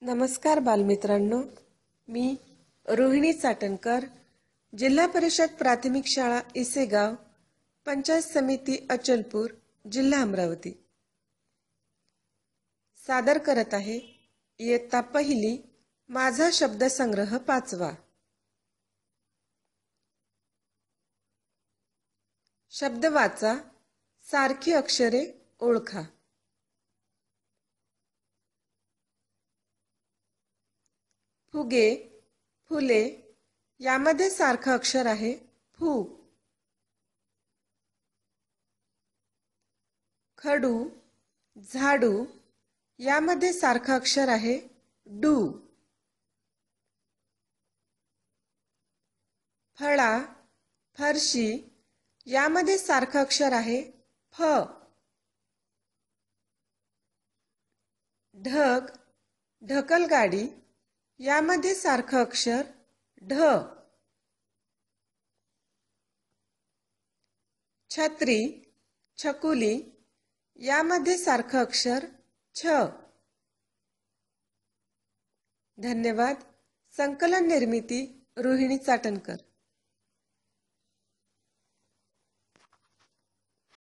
नमस्कार बालमित्रांनो, मी रोहिणी चाटणकर, जिल्हा परिषद प्राथमिक शाळा इसेगाव, पंचायत समिती अचलपूर, जिल्हा अमरावती सादर करत आहे इयत्ता पहिली माझा शब्दसंग्रह 5वा। शब्द वाचा, सारखी अक्षरे ओळखा। फुगे, फुले यामध्ये सारखं अक्षर आहे फू। खडू, झाडू यामध्ये सारखं अक्षर आहे डू। फळा, फरशी यामध्ये सारखं अक्षर आहे फ। ढग, ढकलगाडी यामध्ये सारखं अक्षर ढ। छत्री, छकुली यामध्ये सारखं अक्षर छ। धन्यवाद। संकलन निर्मिती रोहिणी चाटणकर।